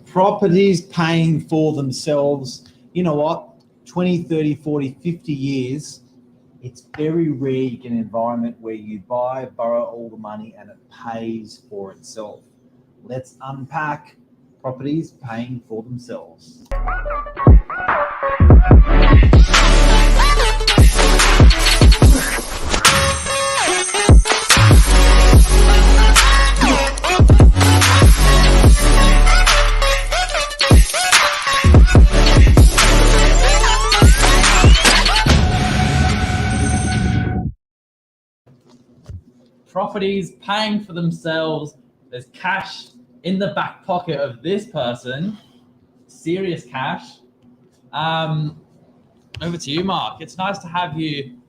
Properties paying for themselves. You know what? 20, 30, 40, 50 years, it's very rare you get an environment where you borrow all the money and it pays for itself. Let's unpack properties paying for themselves. Properties paying for themselves. There's cash in the back pocket of this person. Serious cash. Over to you, Mark. It's nice to have you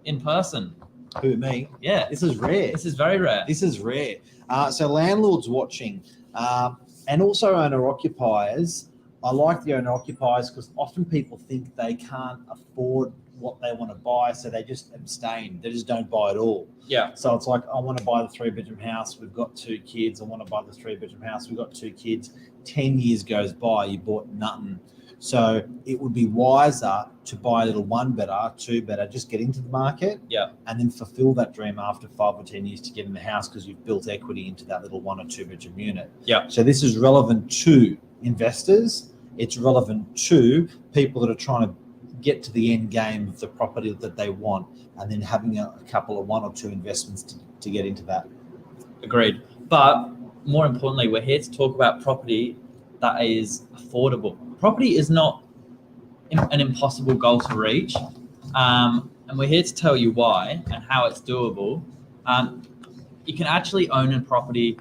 in person. Who, me? Yeah. This is rare. This is very rare. This is rare. So landlords watching, and also owner-occupiers. I like the owner-occupiers because often people think they can't afford what they want to buy, so they just abstain. They just don't buy at all. Yeah. So it's like, I want to buy the 3-bedroom house. We've got 2 kids. I want to buy the 3-bedroom house. We've got 2 kids. 10 years goes by, you bought nothing. So it would be wiser to buy a little 1-bedder, 2-bedder, just get into the market. Yeah. And then fulfill that dream after 5 or 10 years to get in the house because you've built equity into that little 1 or 2-bedroom unit. Yeah. So this is relevant to investors. It's relevant to people that are trying to get to the end game of the property that they want, and then having a couple of 1 or 2 investments to get into that. Agreed. But more importantly, we're here to talk about property that is affordable. Property is not an impossible goal to reach, and we're here to tell you why and how it's doable. You can actually own a property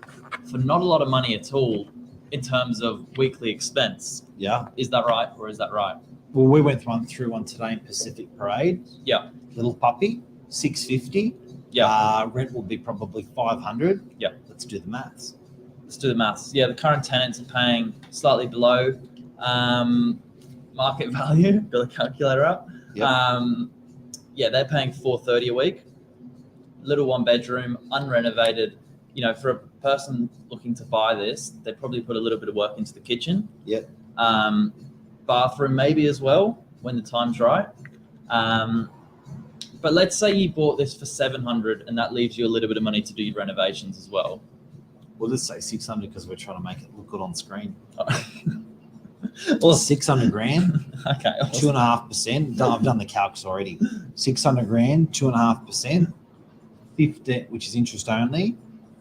for not a lot of money at all in terms of weekly expense. Yeah. Is that right, or is that right? Well, we went through one today in Pacific Parade. Yeah. Little puppy, $650. Yeah. Rent will be probably $500. Yeah. Let's do the maths. Let's do the maths. Yeah, the current tenants are paying slightly below market value. Got the calculator up. Yep. Yeah, they're paying $430 a week. Little 1-bedroom, unrenovated. You know, for a person looking to buy this, they probably put a little bit of work into the kitchen. Yep. Bathroom maybe as well when the time's right. But let's say you bought this for $700 and that leaves you a little bit of money to do your renovations as well. We'll just say 600 because we're trying to make it look good on screen. Well, 600 grand. Okay. 2.5%. I've done the calcs already. 600 grand, 2.5%, 15, which is interest only.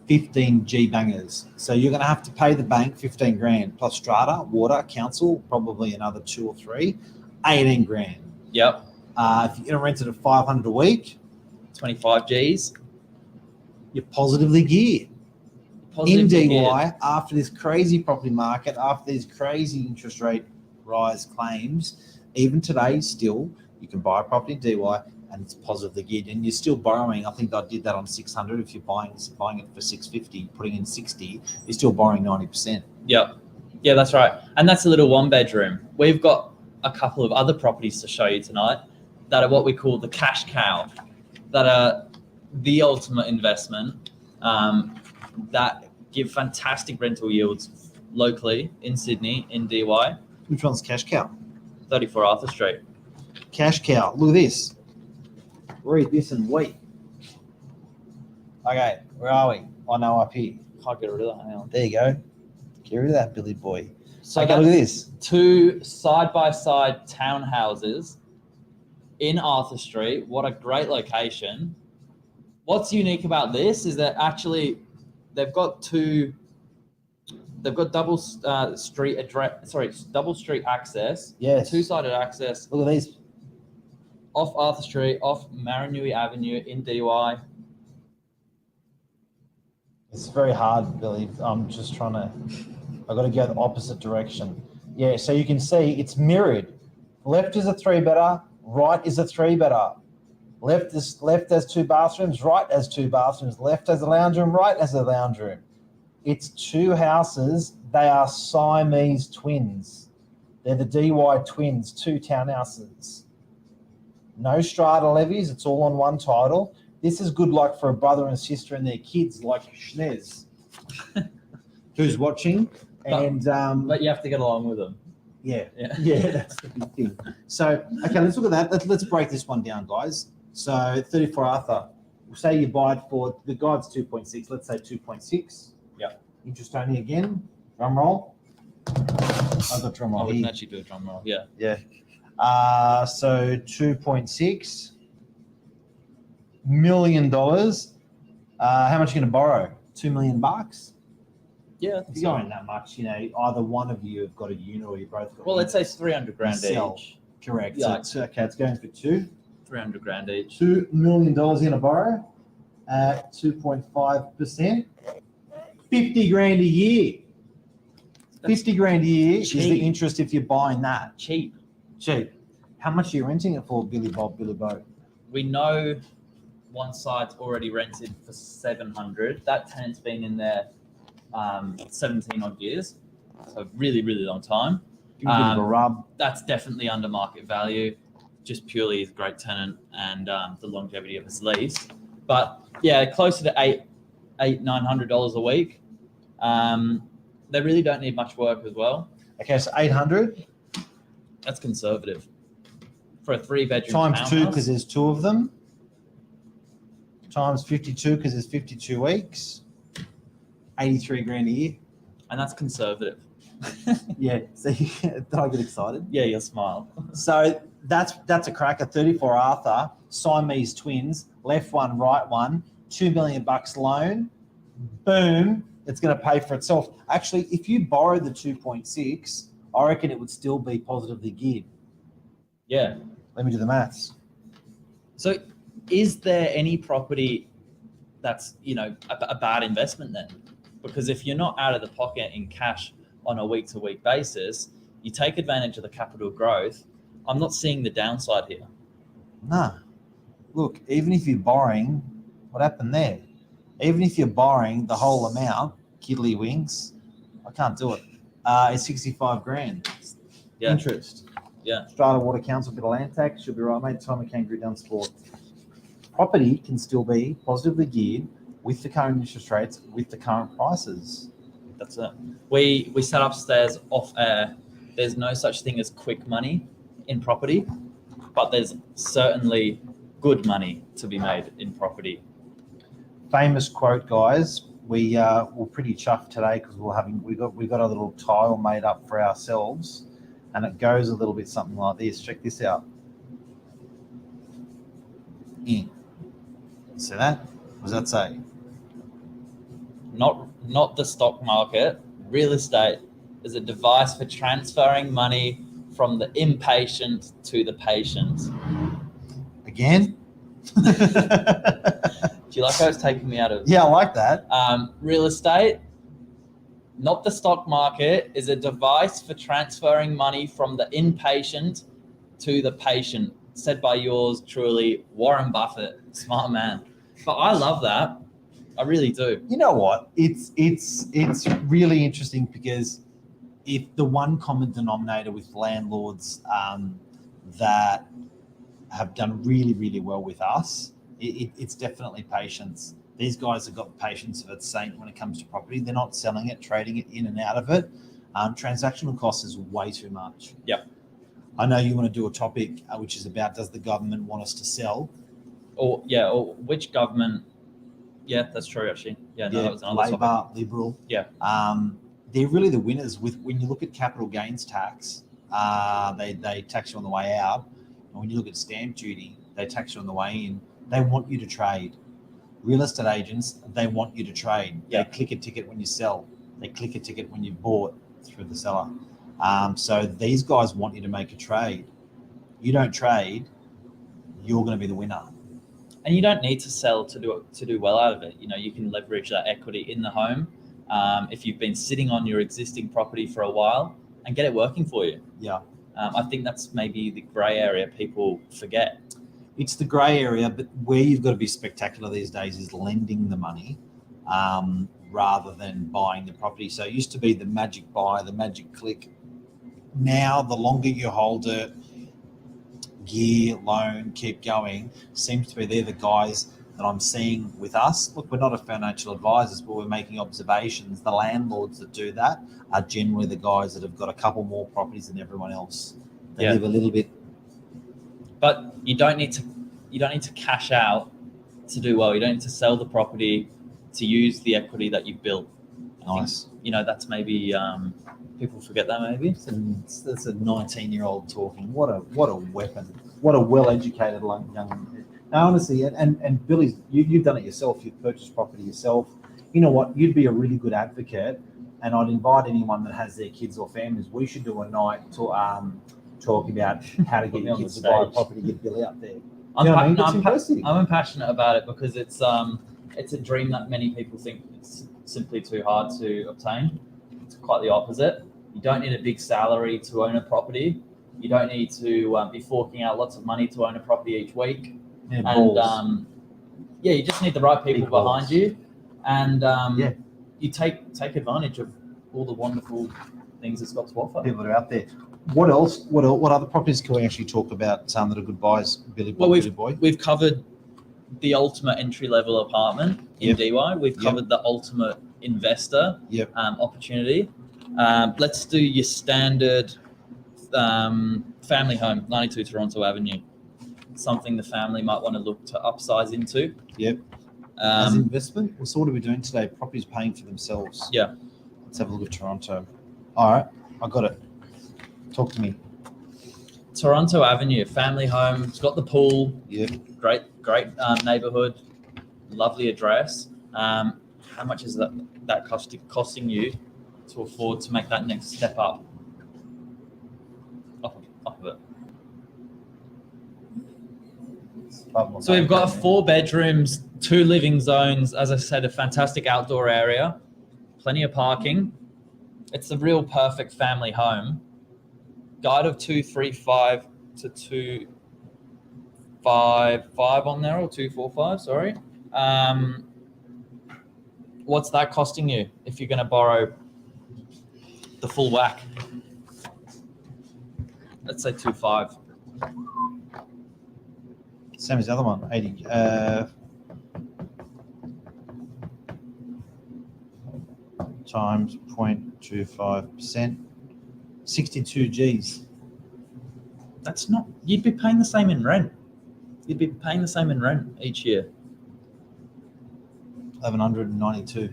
15 G bangers. So you're going to have to pay the bank 15 grand plus strata, water, council, probably another 2 or 3, 18 grand. Yep. If you're going to rent it at 500 a week, 25 Gs. you're positively geared. In DY, after this crazy property market, after these crazy interest rate rise claims, even today still, you can buy a property in DY and it's positively geared, and you're still borrowing. I think I did that on 600. If you're buying it for 650, putting in 60, you're still borrowing 90%. Yep. Yeah, that's right. And that's a little 1-bedroom. We've got a couple of other properties to show you tonight that are what we call the cash cow, that are the ultimate investment, that give fantastic rental yields locally in Sydney, in DY. Which one's cash cow? 34 Arthur Street. Cash cow. Look at this. Read this and wait. Okay, where are we? I know, up here. Can't get rid of that. Hang on. There you go. Get rid of that, Billy boy. So okay, look at this. 2 side-by-side townhouses in Arthur Street. What a great location. What's unique about this is that actually they've got double street access. Yes. 2-sided access. Look at these. Off Arthur Street, off Maranui Avenue in DY. It's very hard, Billy. I'm just trying to, I've got to go the opposite direction. Yeah, so you can see it's mirrored. Left is a 3-bedder, right is a 3-bedder. Left has 2 bathrooms, right has 2 bathrooms, left has a lounge room, right has a lounge room. It's 2 houses. They are Siamese twins. They're the DY twins, 2 townhouses. No strata levies. It's all on one title. This is good like for a brother and sister and their kids, like Schnez. who's watching. And But you have to get along with them. yeah, Yeah. yeah, that's the big thing. So, okay, let's look at that. Let's break this one down, guys. So 34 Arthur, say you buy it for, the guide's 2.6, let's say 2.6. Yeah. Interest only again, drum roll. I've got drum roll We can here. actually do a drum roll. Yeah. Yeah. So $2.6 million. How much are you going to borrow? $2 million? Yeah. If you're going that much, either one of you have got a unit or you both got. Well, let's say 300 grand Sell. each. Correct. Yeah. So it's going for 300 grand each. $2 million you're going to borrow at 2.5%. 50 grand a year. 50 grand a year is the cheap. interest if you're buying that. Cheap. Cheap. How much are you renting it for, Billy Bob, Billy Bo? We know one site's already rented for 700. That tenant's been in there 17 odd years, so really, really long time. Give me a bit of a rub. That's definitely under market value, just purely as a great tenant and the longevity of his lease. But yeah, closer to $900 a week. They really don't need much work as well. Okay, so 800 That's conservative for a 3-bedroom times 2 townhouse. because there's 2 of them. Times 52 because there's 52 weeks. 83 grand a year. And that's conservative. Yeah. See, did I get excited? Yeah, you'll smile. So that's a cracker. 34 Arthur, Siamese twins, left one, right one, $2 million loan. Boom. It's going to pay for itself. Actually, if you borrow the 2.6, I reckon it would still be positively geared. Yeah. Let me do the maths. So is there any property that's, a bad investment then? Because if you're not out of the pocket in cash on a week-to-week basis, you take advantage of the capital growth. I'm not seeing the downside here. Nah. Look, even if you're borrowing, what happened there? Even if you're borrowing the whole amount, kiddly wings, I can't do it. It's 65 grand. Yeah. Interest. Yeah. Strata Water Council, bit of land tax, should be right, mate. Time of kangaroo down sport. Property can still be positively geared with the current interest rates, with the current prices. That's it. We sat upstairs off air. There's no such thing as quick money in property, but there's certainly good money to be made in property. Famous quote, guys. We were pretty chuffed today because we got a little tile made up for ourselves, and it goes a little bit something like this. Check this out. See that? What does that say? Not the stock market. Real estate is a device for transferring money from the impatient to the patient. Again? Do you like how it's taking me out of? Yeah, I like that. Real estate, not the stock market, is a device for transferring money from the impatient to the patient. Said by yours truly, Warren Buffett. Smart man. But I love that. I really do. You know what? It's really interesting because if the one common denominator with landlords that have done really, really well with us, it's definitely patience. These guys have got patience of a saint when it comes to property. They're not selling it, trading it in and out of it. Transactional cost is way too much. Yep. I know you want to do a topic which is about, does the government want us to sell? Or which government? Yeah, that's true actually. Yeah, no, that was another Labor, topic. Liberal. Yeah. They're really the winners. When you look at capital gains tax, they tax you on the way out. And when you look at stamp duty, they tax you on the way in. They want you to trade. Real estate agents, they want you to trade. Yeah. They click a ticket when you sell. They click a ticket when you bought through the seller. So these guys want you to make a trade. You don't trade, you're going to be the winner. And you don't need to sell to do well out of it. You can leverage that equity in the home if you've been sitting on your existing property for a while and get it working for you. Yeah. I think that's maybe the grey area people forget. It's the grey area, but where you've got to be spectacular these days is lending the money rather than buying the property. So it used to be the magic buy, the magic click. Now, the longer you hold it, gear, loan, keep going, seems to be they're the guys that I'm seeing with us, look, we're not a financial advisors, but we're making observations. The landlords that do that are generally the guys that have got a couple more properties than everyone else. They live a little bit. But you don't need to cash out to do well. You don't need to sell the property to use the equity that you've built. Nice. That's maybe people forget that maybe. That's a 19-year-old talking. What a weapon. What a well-educated young. Now, honestly, and Billy, you've done it yourself. You've purchased property yourself. You know what? You'd be a really good advocate, and I'd invite anyone that has their kids or families. We should do a night to talk about how to get your kids to buy a property. Get Billy up there. I'm passionate about it because it's a dream that many people think it's simply too hard to obtain. It's quite the opposite. You don't need a big salary to own a property. You don't need to be forking out lots of money to own a property each week. Yeah, and you just need the right people behind you, and you take advantage of all the wonderful things it's got to offer. People that are out there. What else? What other properties can we actually talk about that are good buys, Billy? Well, we've covered the ultimate entry-level apartment in DY. We've covered the ultimate investor opportunity. Let's do your standard family home, 92 Toronto Avenue. Something the family might want to look to upsize into. Yep. As investment? Well, so what are we doing today? Properties paying for themselves. Yeah. Let's have a look at Toronto. All right, I got it. Talk to me. Toronto Avenue, family home. It's got the pool. Yeah. Great neighborhood. Lovely address. How much is that costing you to afford to make that next step up? Off of it. So we've got 4 bedrooms, 2 living zones. As I said, a fantastic outdoor area, plenty of parking. It's a real perfect family home. Guide of 235 to 255 on there, or 245, sorry. What's that costing you if you're going to borrow the full whack? Let's say 2.5. Same as the other one, 80. Times 0.25%, 62 Gs. That's not. You'd be paying the same in rent. You'd be paying the same in rent each year. 1,192.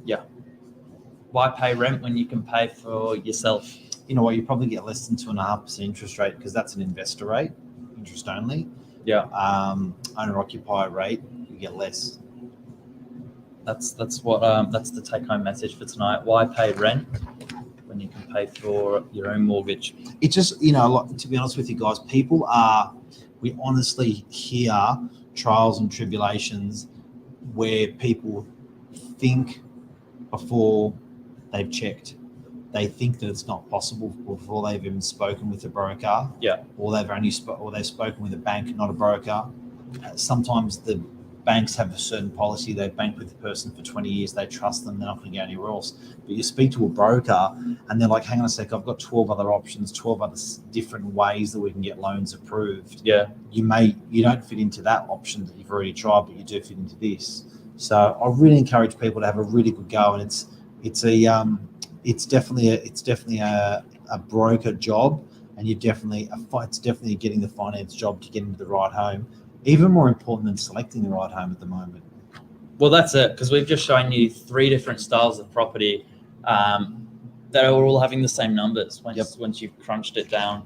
Yeah. Why pay rent when you can pay for yourself? You know what? You probably get less than 2.5% interest rate because that's an investor rate, interest only. Yeah. Owner occupier rate, you get less. That's the take home message for tonight. Why pay rent when you can pay for your own mortgage? It's just, to be honest with you guys, we honestly hear trials and tribulations where people think before they've checked. They think that it's not possible before they've even spoken with a broker. Yeah. Or they've spoken with a bank, not a broker. Sometimes the banks have a certain policy. They've banked with the person for 20 years. They trust them. They're not going to go anywhere else. But you speak to a broker and they're like, hang on a sec, I've got 12 other options, 12 other different ways that we can get loans approved. Yeah. You don't fit into that option that you've already tried, but you do fit into this. So I really encourage people to have a really good go. And it's definitely a broker job, and it's definitely getting the finance job to get into the right home. Even more important than selecting the right home at the moment. Well, that's it, because we've just shown you 3 different styles of property that are all having the same numbers once you've crunched it down.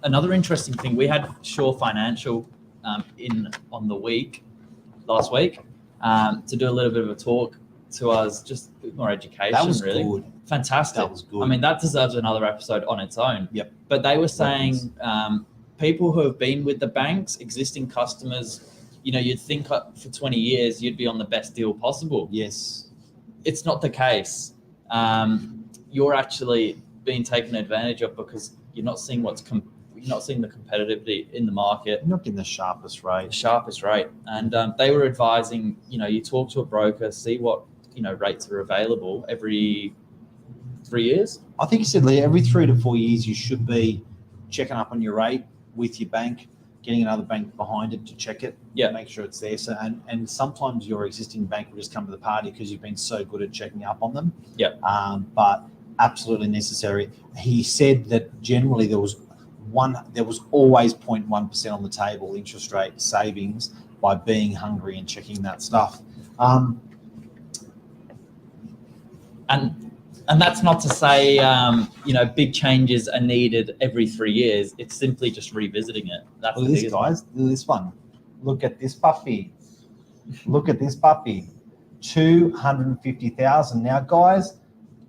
Another interesting thing, we had Shore Financial on the last week to do a little bit of a talk to us, just a bit more education. That was really good. Fantastic. That was good. I mean, that deserves another episode on its own. Yep. But they were saying people who have been with the banks, existing customers, you'd think for 20 years you'd be on the best deal possible. Yes. It's not the case. You're actually being taken advantage of because you're not seeing you're not seeing the competitivity in the market. You're not getting the sharpest rate. And they were advising, you talk to a broker, see what, rates are available every 3 years. I think you said, Lee, every 3 to 4 years you should be checking up on your rate with your bank. getting another bank behind it to check it, Yeah. make sure it's there. So and sometimes your existing bank will just come to the party because you've been so good at checking up on them. Yeah. But absolutely necessary. He said that generally there was always 0.1% on the table interest rate savings by being hungry and checking that stuff. And that's not to say, big changes are needed every 3 years. It's simply just revisiting it. That's Look at this, guys. Look at this one. Look at this puppy. Look at this puppy. 250,000. Now, guys,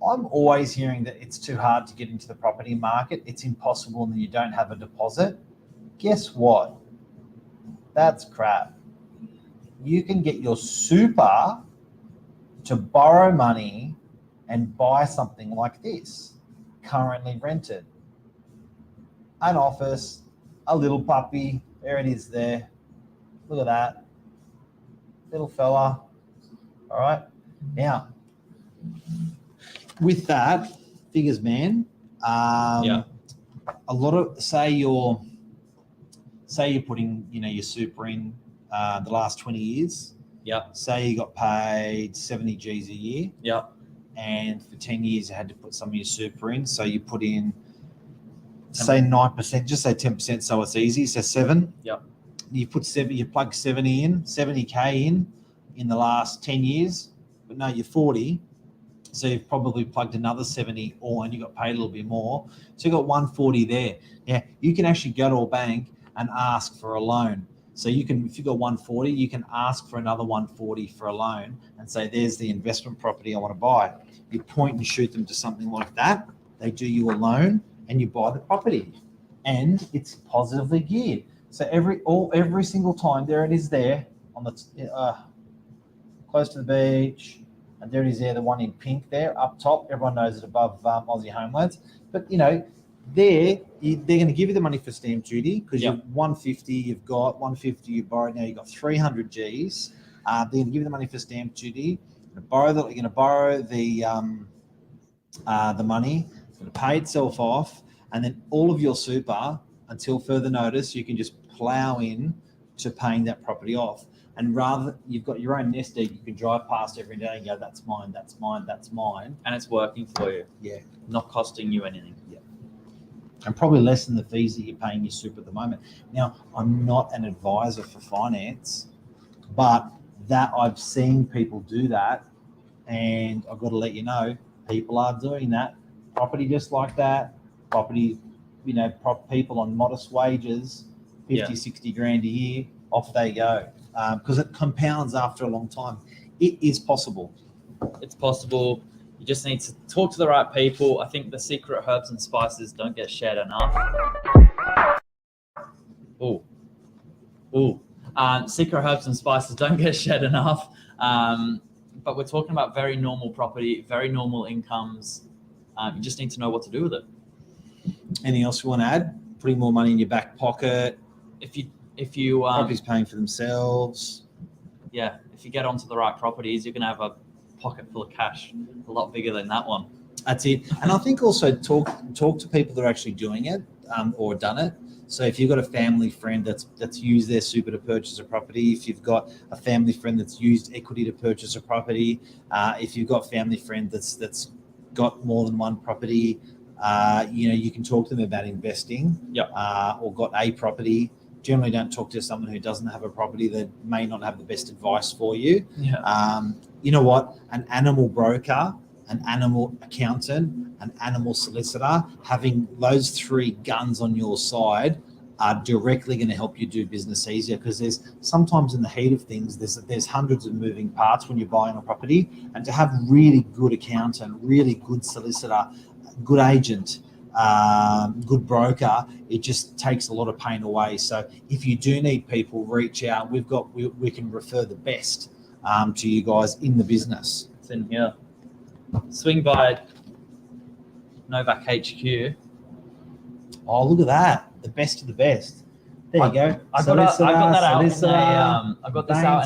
I'm always hearing that it's too hard to get into the property market. It's impossible and you don't have a deposit. Guess what? That's crap. You can get your super to borrow money and buy something like this, currently rented. An office, a little puppy, there it is there. Look at that, little fella. All right, now, with that, figures, man, a lot of, say you're putting, your super in the last 20 years. Yeah. Say you got paid 70 G's a year. Yeah. And for 10 years, you had to put some of your super in. So you put in, say 9%, just say 10%, so it's easy. So 7. Yep. You put 7, you plug 70K in the last 10 years, but no, you're 40. So you've probably plugged another 70 and you got paid a little bit more. So you got 140 there. Now you can actually go to a bank and ask for a loan. So you can, if you got 140, you can ask for another 140 for a loan and say, there's the investment property I want to buy. You point and shoot them to something like that. They do you a loan and you buy the property, and it's positively geared. So every single time, there it is there on the close to the beach, and there it is there, the one in pink there up top. Everyone knows it above Aussie Homelands, but they're going to give you the money for stamp duty because you're 150, you've got 150 you borrowed, now you've got 300 G's. They're going to give you the money for stamp duty. You're going to borrow the money, it's going to pay itself off, and then all of your super, until further notice, you can just plow in to paying that property off. And rather, you've got your own nest egg, you can drive past every day and go, that's mine, that's mine, that's mine. And it's working for you. Yeah. Not costing you anything. Yeah. And probably less than the fees that you're paying your super at the moment. Now, I'm not an advisor for finance, but that I've seen people do that, and I've got to let you know, people are doing that. Property just like that. Property, people on modest wages, 50, 60 grand a year, off they go. Because it compounds after a long time. It is possible. It's possible. You just need to talk to the right people. I think the secret herbs and spices don't get shared enough. Secret herbs and spices don't get shared enough. But we're talking about very normal property, very normal incomes. You just need to know what to do with it. Anything else you want to add? Putting more money in your back pocket. If you properties paying for themselves. Yeah, if you get onto the right properties, you're going to have a pocket full of cash, a lot bigger than that one. That's it. And I think also talk to people that are actually doing it or done it. So if you've got a family friend that's used their super to purchase a property, if you've got a family friend that's used equity to purchase a property, if you've got family friend that's got more than one property, you can talk to them about investing. Or got a property. Generally don't talk to someone who doesn't have a property that may not have the best advice for you. You know what? An animal broker, an animal accountant, an animal solicitor, having those 3 guns on your side are directly going to help you do business easier, because there's sometimes in the heat of things, there's hundreds of moving parts when you're buying a property, and to have really good accountant, really good solicitor, good agent, good broker, it just takes a lot of pain away. So if you do need people, reach out. We can refer the best to you guys in the business. It's in here. Swing by Novak HQ. Oh, look at that. The best of the best. There you go. I got this out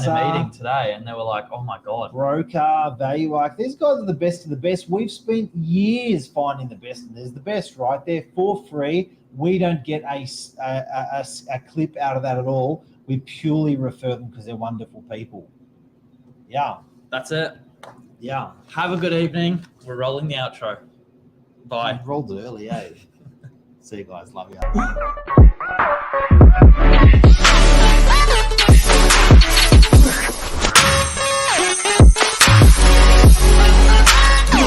in a meeting today, and they were like, oh my God. Broker, value arc. These guys are the best of the best. We've spent years finding the best, and there's the best right there for free. We don't get a clip out of that at all. We purely refer them because they're wonderful people. Yeah. That's it. Yeah. Have a good evening. We're rolling the outro. Bye. I rolled it early, eh? See you guys. Love you.